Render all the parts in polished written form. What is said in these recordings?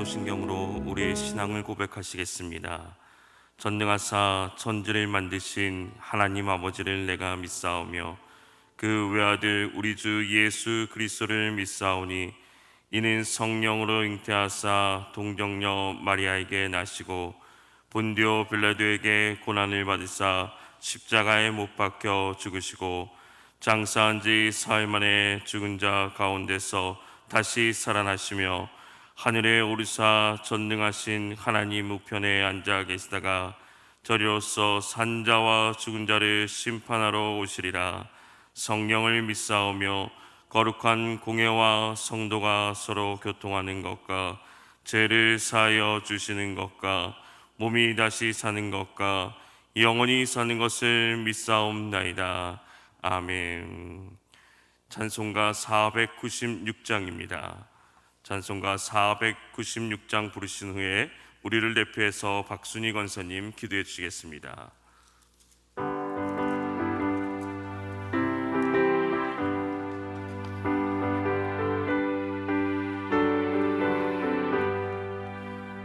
사도신경으로 우리의 신앙을 고백하시겠습니다. 전능하사 천지를 만드신 하나님 아버지를 내가 믿사오며 그 외아들 우리 주 예수 그리스도를 믿사오니 이는 성령으로 잉태하사 동정녀 마리아에게 나시고 본디오 빌라도에게 고난을 받으사 십자가에 못 박혀 죽으시고 장사한 지 사흘 만에 죽은 자 가운데서 다시 살아나시며 하늘에 오르사 전능하신 하나님 우편에 앉아 계시다가 저리로서 산 자와 죽은 자를 심판하러 오시리라. 성령을 믿사오며 거룩한 공회와 성도가 서로 교통하는 것과 죄를 사하여 주시는 것과 몸이 다시 사는 것과 영원히 사는 것을 믿사옵나이다. 아멘. 찬송가 496장입니다. 찬송가 496장 부르신 후에 우리를 대표해서 박순희 권사님 기도해 주시겠습니다.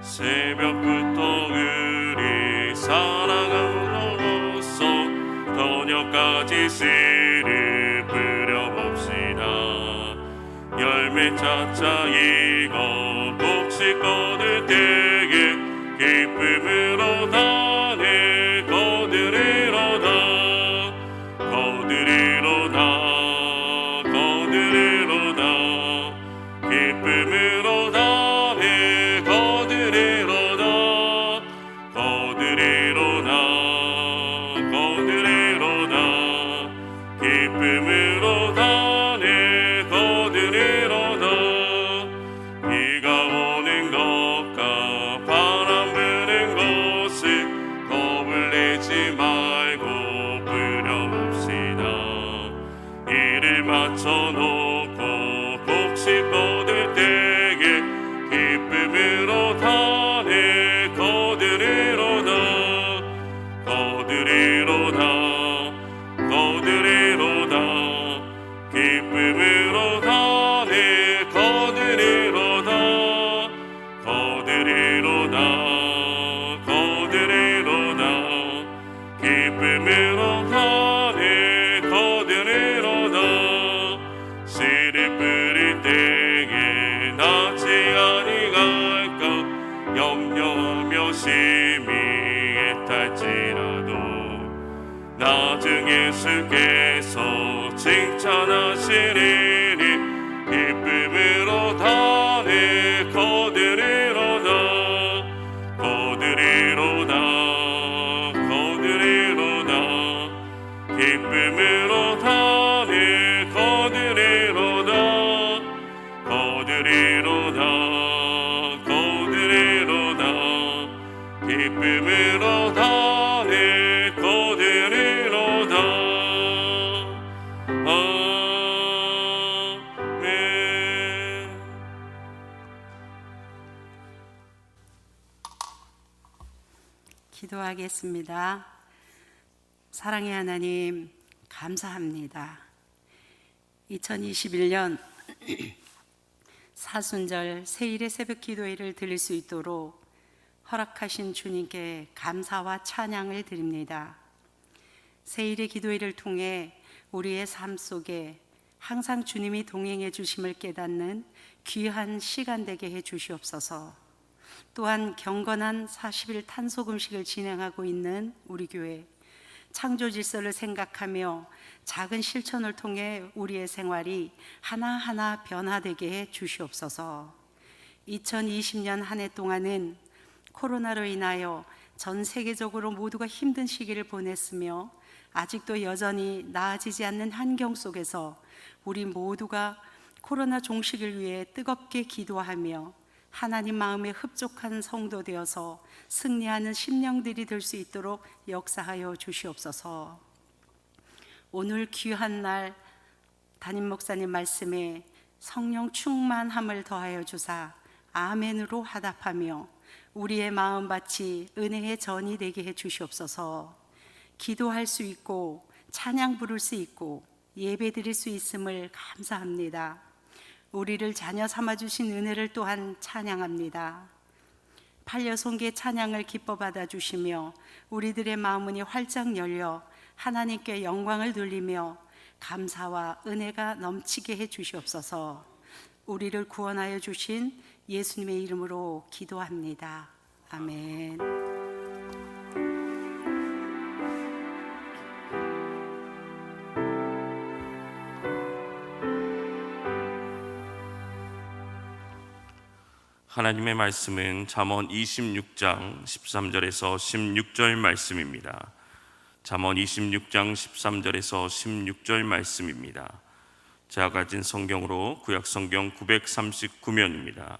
새벽부터 우리 사랑으로서 저녁까지 씨를 뿌려봅시다. 열매 차차 익어 곡식 거둘 때에 기쁨으로 단에 거두리로다. 기쁨으로 단에 거두리로다. 기쁨으로 단에 거두리로다. 비가 오는 것과 바람 부는 것을 겁을 내지 말고 뿌려봅시다. 이를 맞춰놓고 곡식 거둘 때에 기쁨으로 단에 거두리로다. 기쁨으로 단에 거두리로다. 기쁨으로 단에 거두리로다. 씨를 뿌릴 때에 나지 아니할까 염려하며 심히 애탈지라도 나중 예수께서 칭찬하시리니 기쁨으로 단에 거두리로다. 기쁨으로 단에 거두리로다. 기쁨으로 단에 거두리로다. 아멘. 기도하겠습니다. 사랑의 하나님, 감사합니다. 2021년 사순절 세일의 새벽 기도회를 드릴 수 있도록 허락하신 주님께 감사와 찬양을 드립니다. 세일의 기도회를 통해 우리의 삶 속에 항상 주님이 동행해 주심을 깨닫는 귀한 시간 되게 해 주시옵소서. 또한 경건한 40일 탄소금식을 진행하고 있는 우리 교회 창조 질서를 생각하며 작은 실천을 통해 우리의 생활이 하나하나 변화되게 해 주시옵소서. 2020년 한 해 동안은 코로나로 인하여 전 세계적으로 모두가 힘든 시기를 보냈으며 아직도 여전히 나아지지 않는 환경 속에서 우리 모두가 코로나 종식을 위해 뜨겁게 기도하며 하나님 마음에 흡족한 성도 되어서 승리하는 심령들이 될 수 있도록 역사하여 주시옵소서. 오늘 귀한 날 담임 목사님 말씀에 성령 충만함을 더하여 주사 아멘으로 화답하며 우리의 마음밭이 은혜의 전이 되게 해 주시옵소서. 기도할 수 있고 찬양 부를 수 있고 예배 드릴 수 있음을 감사합니다. 우리를 자녀 삼아 주신 은혜를 또한 찬양합니다. 팔려송기의 찬양을 기뻐 받아 주시며 우리들의 마음문이 활짝 열려 하나님께 영광을 돌리며 감사와 은혜가 넘치게 해 주시옵소서. 우리를 구원하여 주신 예수님의 이름으로 기도합니다. 아멘. 하나님의 말씀은 잠언 26장 13절에서 16절 말씀입니다. 잠언 26장 13절에서 16절 말씀입니다. 제가 가진 성경으로 구약 성경 939면입니다.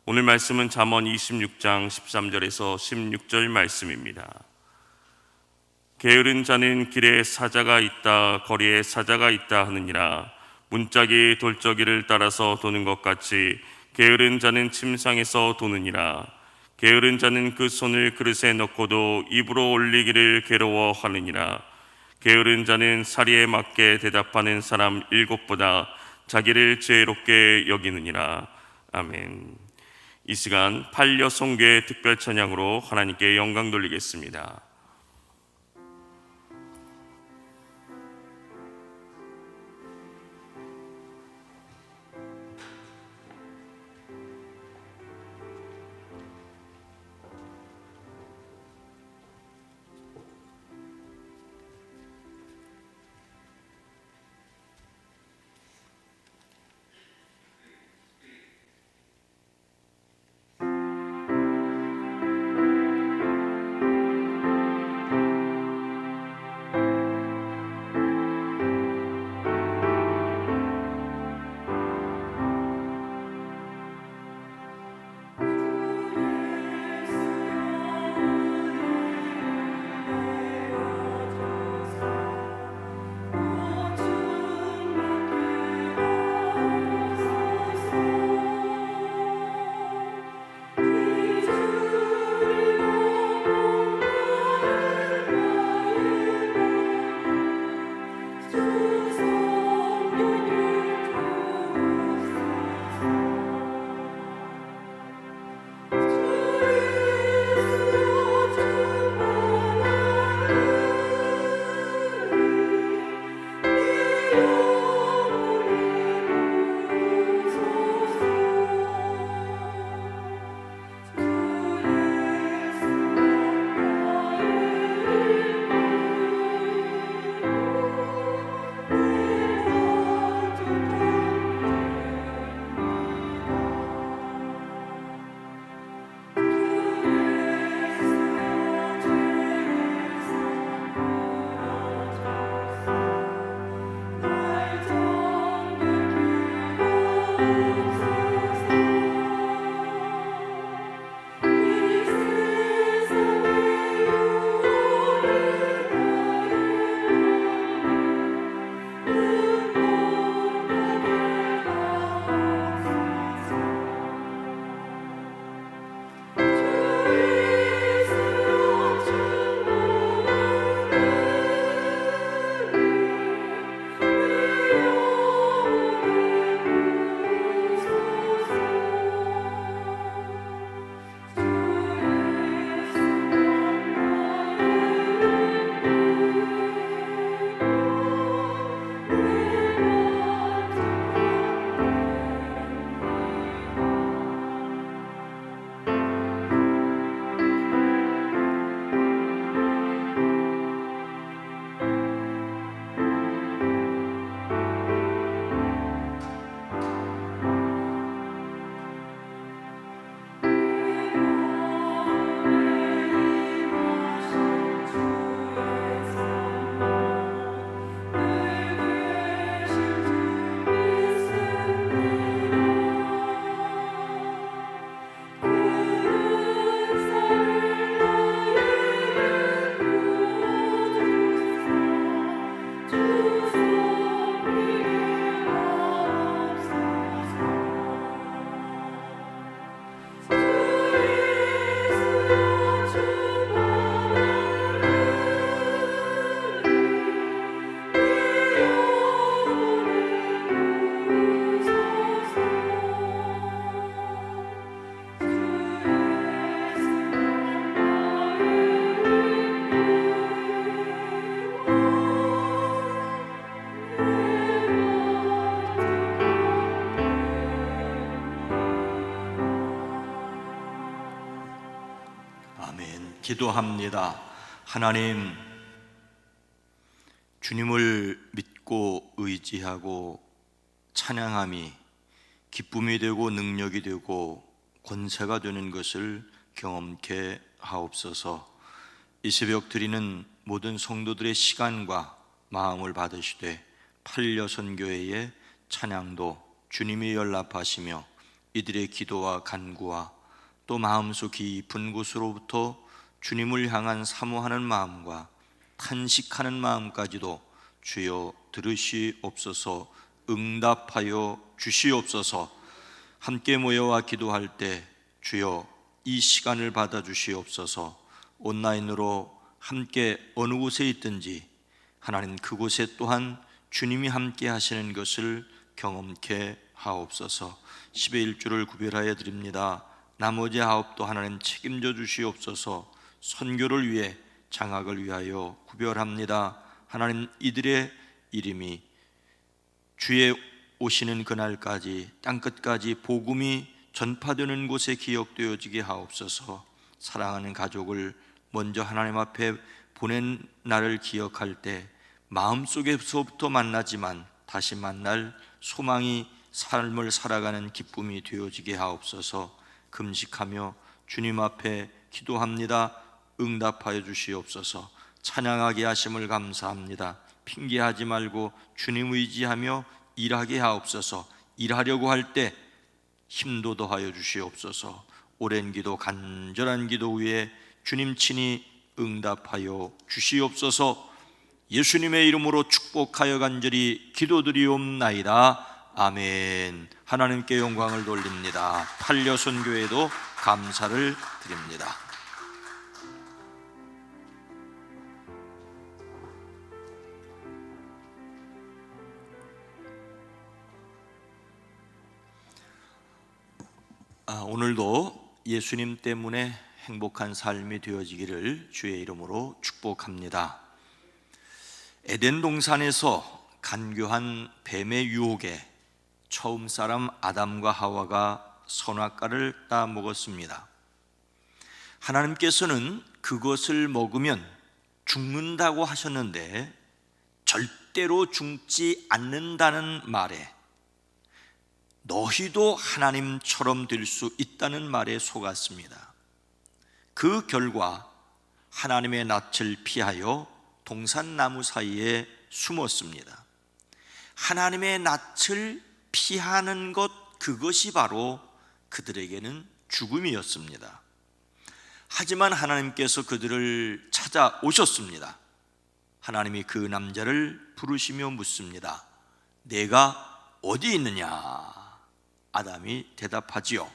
오늘 말씀은 잠언 26장 13절에서 16절 말씀입니다. 게으른 자는 길에 사자가 있다, 거리에 사자가 있다 하느니라. 문짝이 돌적이를 따라서 도는 것 같이 게으른 자는 침상에서 도느니라. 게으른 자는 그 손을 그릇에 넣고도 입으로 올리기를 괴로워하느니라. 게으른 자는 사리에 맞게 대답하는 사람 7보다 자기를 지혜롭게 여기느니라. 아멘. 이 시간 팔려송괴 특별 찬양으로 하나님께 영광 돌리겠습니다. 기도합니다. 하나님, 주님을 믿고 의지하고 찬양함이 기쁨이 되고 능력이 되고 권세가 되는 것을 경험케 하옵소서. 이 새벽 드리는 모든 성도들의 시간과 마음을 받으시되 팔려선교회의 찬양도 주님이 연락하시며 이들의 기도와 간구와 또 마음속 깊은 곳으로부터 주님을 향한 사모하는 마음과 탄식하는 마음까지도 주여 들으시옵소서, 응답하여 주시옵소서. 함께 모여와 기도할 때 주여 이 시간을 받아 주시옵소서. 온라인으로 함께 어느 곳에 있든지 하나님 그곳에 또한 주님이 함께 하시는 것을 경험케 하옵소서. 10의 1주를 구별하여 드립니다. 나머지 9도 하나님 책임져 주시옵소서. 선교를 위해 장학을 위하여 구별합니다. 하나님 이들의 이름이 주의 오시는 그날까지 땅끝까지 복음이 전파되는 곳에 기억되어지게 하옵소서. 사랑하는 가족을 먼저 하나님 앞에 보낸 날을 기억할 때 마음속에서부터 만나지만 다시 만날 소망이 삶을 살아가는 기쁨이 되어지게 하옵소서. 금식하며 주님 앞에 기도합니다. 응답하여 주시옵소서. 찬양하게 하심을 감사합니다. 핑계하지 말고 주님 의지하며 일하게 하옵소서. 일하려고 할 때 힘도 더하여 주시옵소서. 오랜 기도 간절한 기도 위에 주님 친히 응답하여 주시옵소서. 예수님의 이름으로 축복하여 간절히 기도드리옵나이다. 아멘. 하나님께 영광을 돌립니다. 팔려선교회도 감사를 드립니다. 오늘도 예수님 때문에 행복한 삶이 되어지기를 주의 이름으로 축복합니다. 에덴 동산에서 간교한 뱀의 유혹에 처음 사람 아담과 하와가 선악과를 따 먹었습니다. 하나님께서는 그것을 먹으면 죽는다고 하셨는데 절대로 죽지 않는다는 말에 너희도 하나님처럼 될 수 있다는 말에 속았습니다. 그 결과 하나님의 낯을 피하여 동산나무 사이에 숨었습니다. 하나님의 낯을 피하는 것, 그것이 바로 그들에게는 죽음이었습니다. 하지만 하나님께서 그들을 찾아오셨습니다. 하나님이 그 남자를 부르시며 묻습니다. 내가 어디 있느냐? 아담이 대답하지요.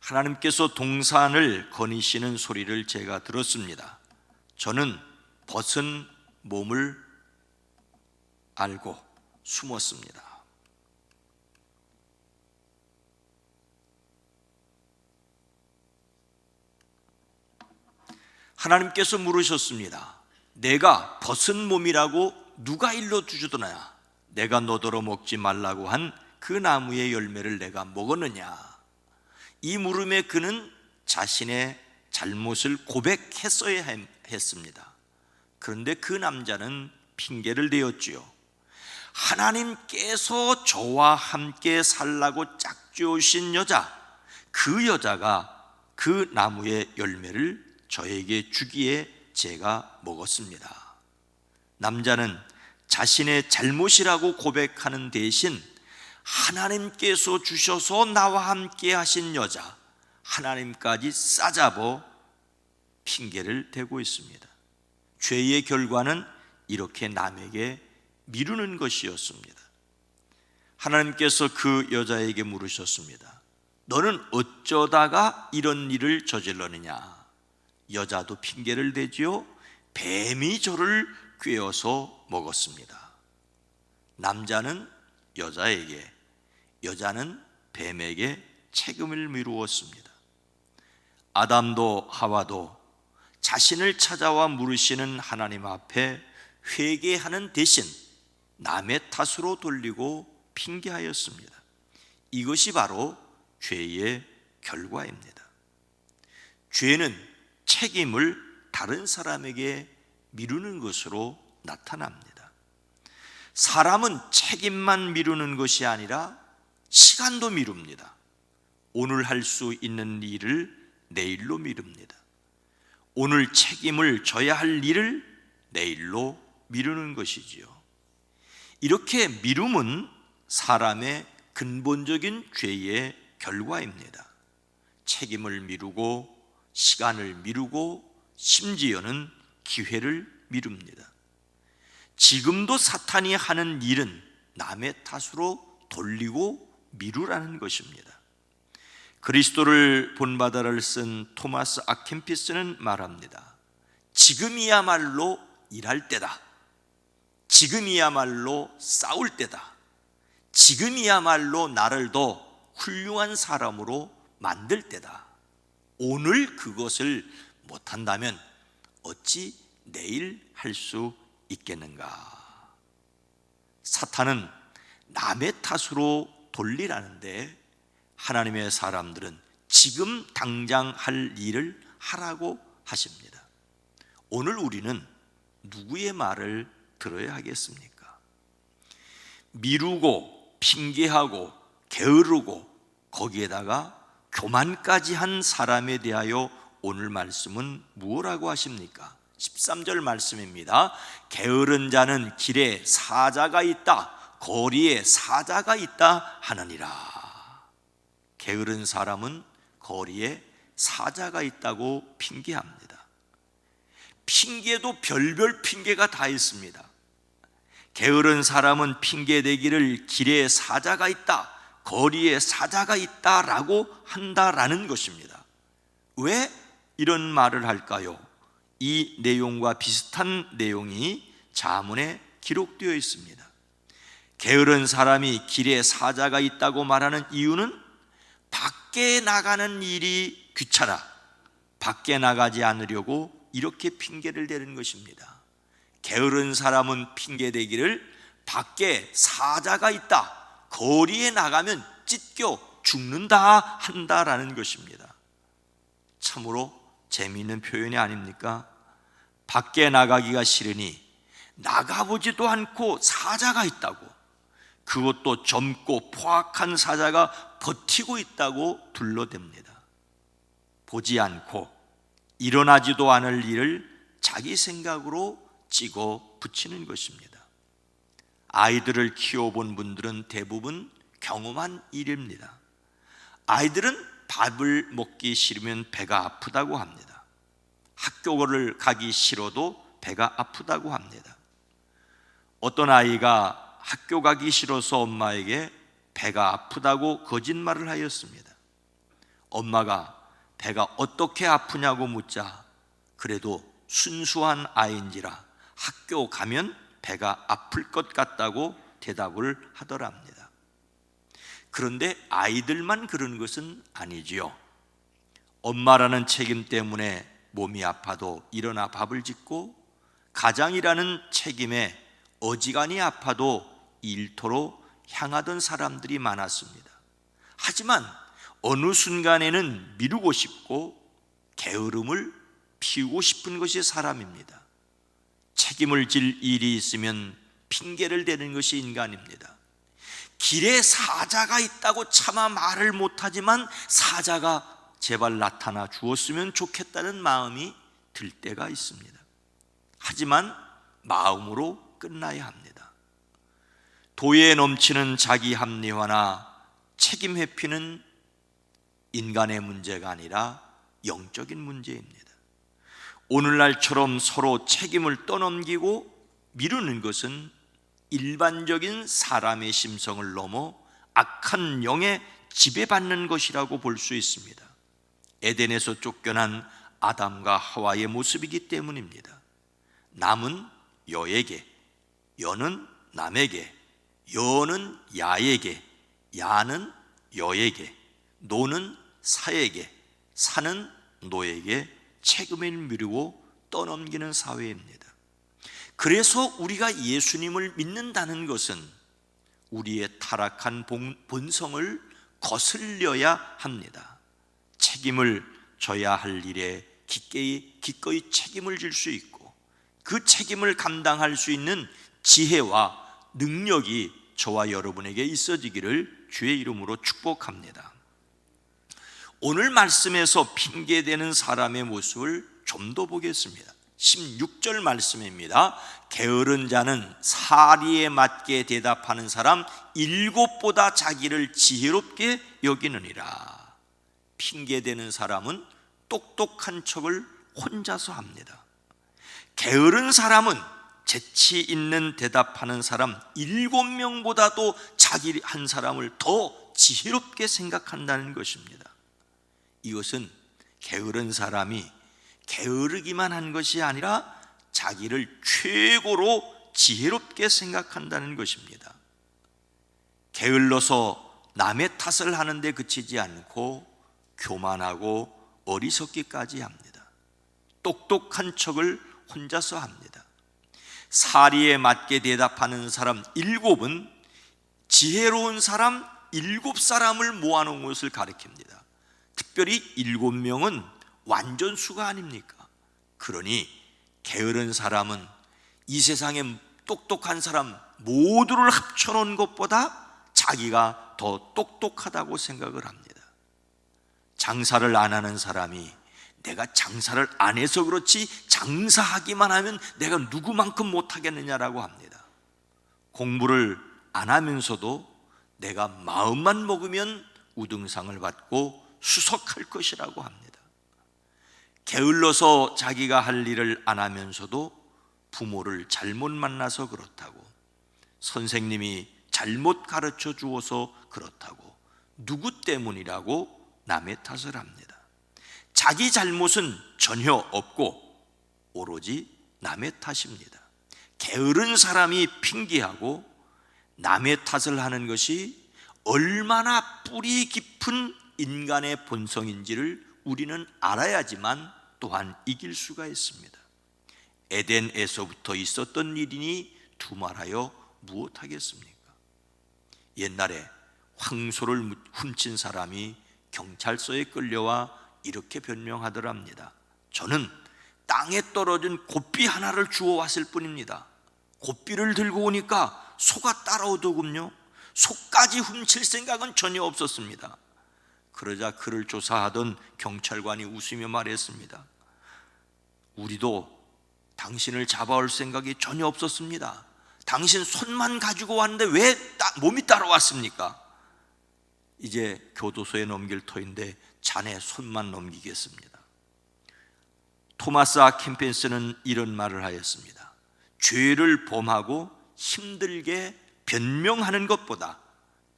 하나님께서 동산을 거니시는 소리를 제가 들었습니다. 저는 벗은 몸을 알고 숨었습니다. 하나님께서 물으셨습니다. 내가 벗은 몸이라고 누가 일러주주더냐? 내가 너더러 먹지 말라고 한 그 나무의 열매를 내가 먹었느냐? 이 물음에 그는 자신의 잘못을 고백했어야 했습니다. 그런데 그 남자는 핑계를 대었지요. 하나님께서 저와 함께 살라고 짝지으신 여자, 그 여자가 그 나무의 열매를 저에게 주기에 제가 먹었습니다. 남자는 자신의 잘못이라고 고백하는 대신 하나님께서 주셔서 나와 함께 하신 여자, 하나님까지 싸잡아 핑계를 대고 있습니다. 죄의 결과는 이렇게 남에게 미루는 것이었습니다. 하나님께서 그 여자에게 물으셨습니다. 너는 어쩌다가 이런 일을 저질렀느냐? 여자도 핑계를 대지요. 뱀이 저를 꿰어서 먹었습니다. 남자는 여자에게, 여자는 뱀에게 책임을 미루었습니다. 아담도 하와도 자신을 찾아와 물으시는 하나님 앞에 회개하는 대신 남의 탓으로 돌리고 핑계하였습니다. 이것이 바로 죄의 결과입니다. 죄는 책임을 다른 사람에게 미루는 것으로 나타납니다. 사람은 책임만 미루는 것이 아니라 시간도 미룹니다. 오늘 할 수 있는 일을 내일로 미룹니다. 오늘 책임을 져야 할 일을 내일로 미루는 것이지요. 이렇게 미룸은 사람의 근본적인 죄의 결과입니다. 책임을 미루고 시간을 미루고 심지어는 기회를 미룹니다. 지금도 사탄이 하는 일은 남의 탓으로 돌리고 미루라는 것입니다. 그리스도를 본받아를 쓴 토마스 아켄피스는 말합니다. 지금이야말로 일할 때다. 지금이야말로 싸울 때다. 지금이야말로 나를 더 훌륭한 사람으로 만들 때다. 오늘 그것을 못한다면 어찌 내일 할 수 있겠는가? 사탄은 남의 탓으로 돌리라는데 하나님의 사람들은 지금 당장 할 일을 하라고 하십니다. 오늘 우리는 누구의 말을 들어야 하겠습니까? 미루고 핑계하고 게으르고 거기에다가 교만까지 한 사람에 대하여 오늘 말씀은 무엇라고 하십니까? 13절 말씀입니다. 게으른 자는 길에 사자가 있다, 거리에 사자가 있다 하느니라. 게으른 사람은 거리에 사자가 있다고 핑계합니다. 핑계도 별별 핑계가 다 있습니다. 게으른 사람은 핑계대기를 길에 사자가 있다, 거리에 사자가 있다라고 한다라는 것입니다. 왜 이런 말을 할까요? 이 내용과 비슷한 내용이 자문에 기록되어 있습니다. 게으른 사람이 길에 사자가 있다고 말하는 이유는 밖에 나가는 일이 귀찮아 밖에 나가지 않으려고 이렇게 핑계를 대는 것입니다. 게으른 사람은 핑계대기를 밖에 사자가 있다, 거리에 나가면 찢겨 죽는다 한다라는 것입니다. 참으로 재미있는 표현이 아닙니까? 밖에 나가기가 싫으니 나가보지도 않고 사자가 있다고, 그것도 젊고 포악한 사자가 버티고 있다고 둘러댑니다. 보지 않고 일어나지도 않을 일을 자기 생각으로 찍어 붙이는 것입니다. 아이들을 키워본 분들은 대부분 경험한 일입니다. 아이들은 밥을 먹기 싫으면 배가 아프다고 합니다. 학교를 가기 싫어도 배가 아프다고 합니다. 어떤 아이가 학교 가기 싫어서 엄마에게 배가 아프다고 거짓말을 하였습니다. 엄마가 배가 어떻게 아프냐고 묻자 그래도 순수한 아이인지라 학교 가면 배가 아플 것 같다고 대답을 하더랍니다. 그런데 아이들만 그런 것은 아니지요. 엄마라는 책임 때문에 몸이 아파도 일어나 밥을 짓고, 가장이라는 책임에 어지간히 아파도 일터로 향하던 사람들이 많았습니다. 하지만 어느 순간에는 미루고 싶고 게으름을 피우고 싶은 것이 사람입니다. 책임을 질 일이 있으면 핑계를 대는 것이 인간입니다. 길에 사자가 있다고 차마 말을 못하지만 사자가 제발 나타나 주었으면 좋겠다는 마음이 들 때가 있습니다. 하지만 마음으로 끝나야 합니다. 도에 넘치는 자기 합리화나 책임 회피는 인간의 문제가 아니라 영적인 문제입니다. 오늘날처럼 서로 책임을 떠넘기고 미루는 것은 일반적인 사람의 심성을 넘어 악한 영에 지배받는 것이라고 볼 수 있습니다. 에덴에서 쫓겨난 아담과 하와의 모습이기 때문입니다. 남은 여에게, 여는 남에게, 여는 야에게, 야는 여에게, 노는 사에게, 사는 노에게 책임을 미루고 떠넘기는 사회입니다. 그래서 우리가 예수님을 믿는다는 것은 우리의 타락한 본성을 거슬려야 합니다. 책임을 져야 할 일에 기꺼이 책임을 질 수 있고 그 책임을 감당할 수 있는 지혜와 능력이 저와 여러분에게 있어지기를 주의 이름으로 축복합니다. 오늘 말씀에서 핑계대는 사람의 모습을 좀 더 보겠습니다. 16절 말씀입니다. 게으른 자는 사리에 맞게 대답하는 사람 7보다 자기를 지혜롭게 여기느니라. 핑계대는 사람은 똑똑한 척을 혼자서 합니다. 게으른 사람은 재치 있는 대답하는 사람 7명보다도 자기 한 사람을 더 지혜롭게 생각한다는 것입니다. 이것은 게으른 사람이 게으르기만 한 것이 아니라 자기를 최고로 지혜롭게 생각한다는 것입니다. 게을러서 남의 탓을 하는데 그치지 않고 교만하고 어리석기까지 합니다. 똑똑한 척을 혼자서 합니다. 사리에 맞게 대답하는 사람 7은 지혜로운 사람 7사람을 모아놓은 것을 가리킵니다. 특별히 7명은 완전수가 아닙니까? 그러니 게으른 사람은 이 세상에 똑똑한 사람 모두를 합쳐놓은 것보다 자기가 더 똑똑하다고 생각을 합니다. 장사를 안 하는 사람이 내가 장사를 안 해서 그렇지 장사하기만 하면 내가 누구만큼 못하겠느냐라고 합니다. 공부를 안 하면서도 내가 마음만 먹으면 우등상을 받고 수석할 것이라고 합니다. 게을러서 자기가 할 일을 안 하면서도 부모를 잘못 만나서 그렇다고, 선생님이 잘못 가르쳐 주어서 그렇다고, 누구 때문이라고 남의 탓을 합니다. 자기 잘못은 전혀 없고 오로지 남의 탓입니다. 게으른 사람이 핑계하고 남의 탓을 하는 것이 얼마나 뿌리 깊은 인간의 본성인지를 우리는 알아야지만 또한 이길 수가 있습니다. 에덴에서부터 있었던 일이니 두말하여 무엇하겠습니까? 옛날에 황소를 훔친 사람이 경찰서에 끌려와 이렇게 변명하더랍니다. 저는 땅에 떨어진 고삐 하나를 주워왔을 뿐입니다. 고삐를 들고 오니까 소가 따라오더군요. 소까지 훔칠 생각은 전혀 없었습니다. 그러자 그를 조사하던 경찰관이 웃으며 말했습니다. 우리도 당신을 잡아올 생각이 전혀 없었습니다. 당신 손만 가지고 왔는데 왜 몸이 따라왔습니까? 이제 교도소에 넘길 터인데 자네 손만 넘기겠습니다. 토마스 아 캠펜스는 이런 말을 하였습니다. 죄를 범하고 힘들게 변명하는 것보다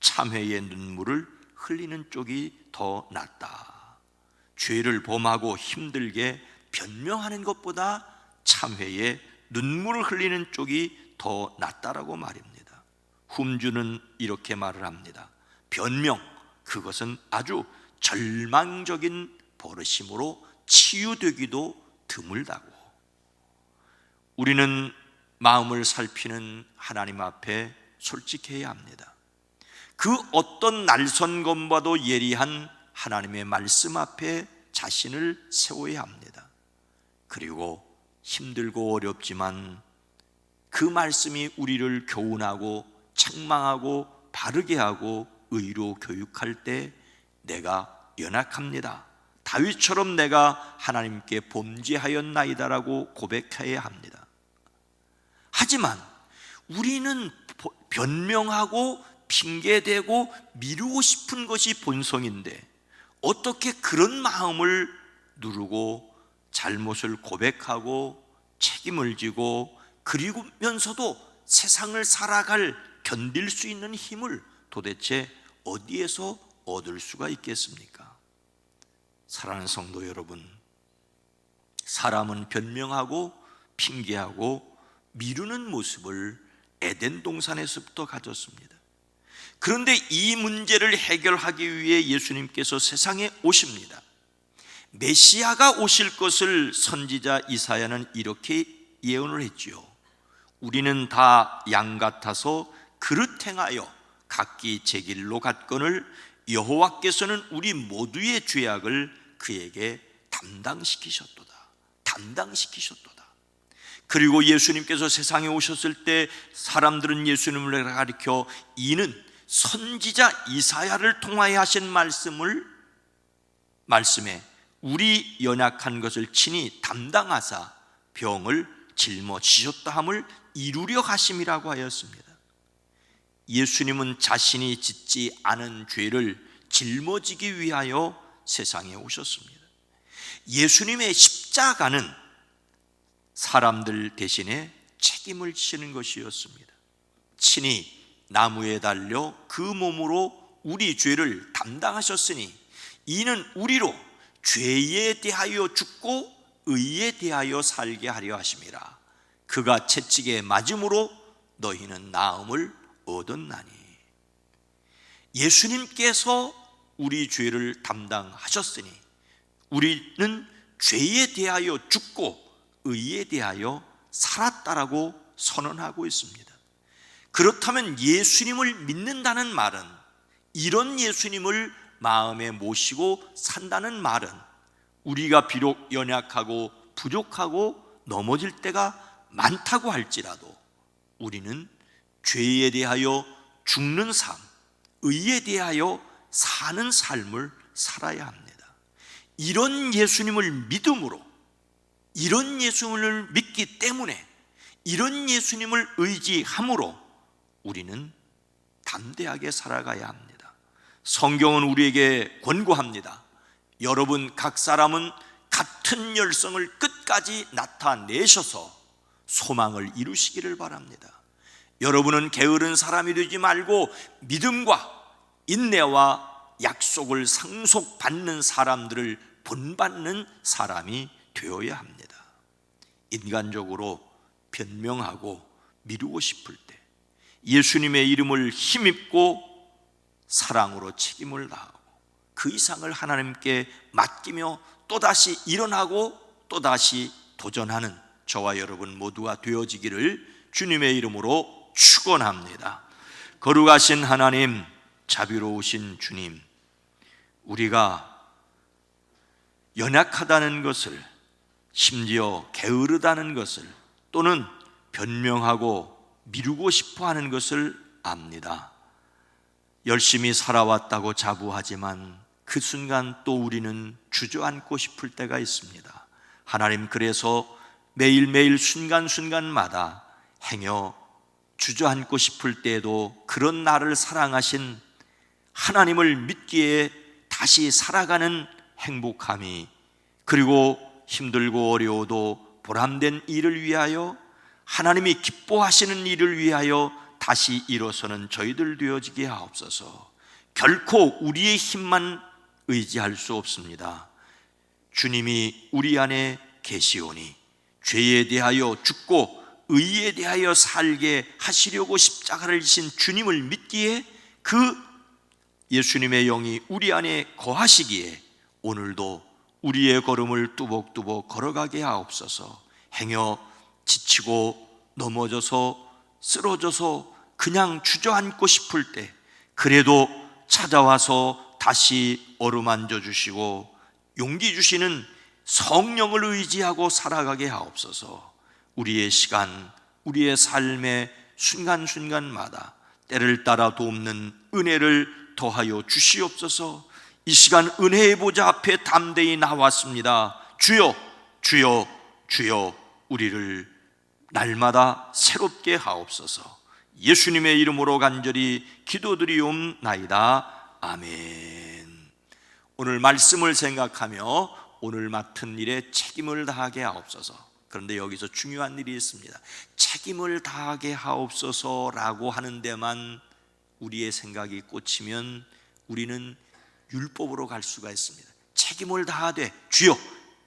참회의 눈물을 흘리는 쪽이 더 낫다. 죄를 범하고 힘들게 변명하는 것보다 참회의 눈물을 흘리는 쪽이 더 낫다라고 말입니다. 훔주는 이렇게 말을 합니다. 변명, 그것은 아주 절망적인 버릇임으로 치유되기도 드물다고. 우리는 마음을 살피는 하나님 앞에 솔직해야 합니다. 그 어떤 날선 검과도 예리한 하나님의 말씀 앞에 자신을 세워야 합니다. 그리고 힘들고 어렵지만 그 말씀이 우리를 교훈하고 책망하고 바르게 하고 의로 교육할 때 내가 연약합니다. 다윗처럼 내가 하나님께 범죄하였나이다라고 고백해야 합니다. 하지만 우리는 변명하고 핑계대고 미루고 싶은 것이 본성인데 어떻게 그런 마음을 누르고 잘못을 고백하고 책임을 지고 그리면서도 세상을 살아갈 견딜 수 있는 힘을 도대체 어디에서 얻을 수가 있겠습니까? 사랑하는 성도 여러분, 사람은 변명하고 핑계하고 미루는 모습을 에덴 동산에서부터 가졌습니다. 그런데 이 문제를 해결하기 위해 예수님께서 세상에 오십니다. 메시아가 오실 것을 선지자 이사야는 이렇게 예언을 했지요. 우리는 다 양 같아서 그릇 행하여 각기 제 길로 갔거늘 여호와께서는 우리 모두의 죄악을 그에게 다 담당시키셨도다. 담당시키셨도다. 그리고 예수님께서 세상에 오셨을 때 사람들은 예수님을 가리켜 이는 선지자 이사야를 통하여 하신 말씀에 우리 연약한 것을 친히 담당하사 병을 짊어지셨다 함을 이루려 하심이라고 하였습니다. 예수님은 자신이 짓지 않은 죄를 짊어지기 위하여 세상에 오셨습니다. 예수님의 십자가는 사람들 대신에 책임을 지는 것이었습니다. 친히 나무에 달려 그 몸으로 우리 죄를 담당하셨으니 이는 우리로 죄에 대하여 죽고 의에 대하여 살게 하려 하심이라. 그가 채찍에 맞음으로 너희는 나음을 얻었나니. 예수님께서 우리 죄를 담당하셨으니 우리는 죄에 대하여 죽고 의에 대하여 살았다라고 선언하고 있습니다. 그렇다면 예수님을 믿는다는 말은, 이런 예수님을 마음에 모시고 산다는 말은, 우리가 비록 연약하고 부족하고 넘어질 때가 많다고 할지라도 우리는 죄에 대하여 죽는 삶, 의에 대하여 사는 삶을 살아야 합니다. 이런 예수님을 믿음으로, 이런 예수님을 믿기 때문에, 이런 예수님을 의지함으로 우리는 담대하게 살아가야 합니다. 성경은 우리에게 권고합니다. 여러분 각 사람은 같은 열성을 끝까지 나타내셔서 소망을 이루시기를 바랍니다. 여러분은 게으른 사람이 되지 말고 믿음과 인내와 약속을 상속받는 사람들을 본받는 사람이 되어야 합니다. 인간적으로 변명하고 미루고 싶을 때 예수님의 이름을 힘입고 사랑으로 책임을 다하고 그 이상을 하나님께 맡기며 또다시 일어나고 또다시 도전하는 저와 여러분 모두가 되어지기를 주님의 이름으로 축원합니다. 거룩하신 하나님, 자비로우신 주님, 우리가 연약하다는 것을, 심지어 게으르다는 것을, 또는 변명하고 미루고 싶어하는 것을 압니다. 열심히 살아왔다고 자부하지만 그 순간 또 우리는 주저앉고 싶을 때가 있습니다. 하나님, 그래서 매일매일 순간순간마다 행여 주저앉고 싶을 때에도 그런 나를 사랑하신 하나님을 믿기에 다시 살아가는 행복함이, 그리고 힘들고 어려워도 보람된 일을 위하여, 하나님이 기뻐하시는 일을 위하여 다시 일어서는 저희들 되어지게 하옵소서. 결코 우리의 힘만 의지할 수 없습니다. 주님이 우리 안에 계시오니 죄에 대하여 죽고 의에 대하여 살게 하시려고 십자가를 지신 주님을 믿기에 그 예수님의 영이 우리 안에 거하시기에 오늘도 우리의 걸음을 뚜벅뚜벅 걸어가게 하옵소서. 행여 지치고 넘어져서 쓰러져서 그냥 주저앉고 싶을 때 그래도 찾아와서 다시 어루만져 주시고 용기 주시는 성령을 의지하고 살아가게 하옵소서. 우리의 시간, 우리의 삶의 순간순간마다 때를 따라 돕는 은혜를 더하여 주시옵소서. 이 시간 은혜의 보좌 앞에 담대히 나왔습니다. 주여, 주여, 주여, 우리를 날마다 새롭게 하옵소서. 예수님의 이름으로 간절히 기도드리옵나이다. 아멘. 오늘 말씀을 생각하며 오늘 맡은 일에 책임을 다하게 하옵소서. 그런데 여기서 중요한 일이 있습니다. 책임을 다하게 하옵소서라고 하는 데만 우리의 생각이 꽂히면 우리는 율법으로 갈 수가 있습니다. 책임을 다하되 주여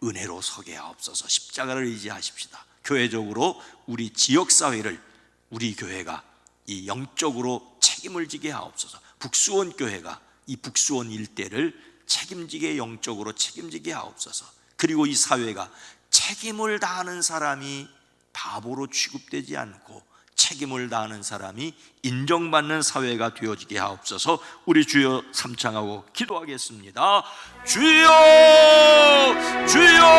은혜로 서게 하옵소서. 십자가를 의지하십시다. 교회적으로 우리 지역사회를, 우리 교회가 이 영적으로 책임을 지게 하옵소서. 북수원 교회가 이 북수원 일대를 책임지게, 영적으로 책임지게 하옵소서. 그리고 이 사회가 책임을 다하는 사람이 바보로 취급되지 않고 책임을 다하는 사람이 인정받는 사회가 되어지게 하옵소서. 우리 주여 삼창하고 기도하겠습니다. 주여, 주여,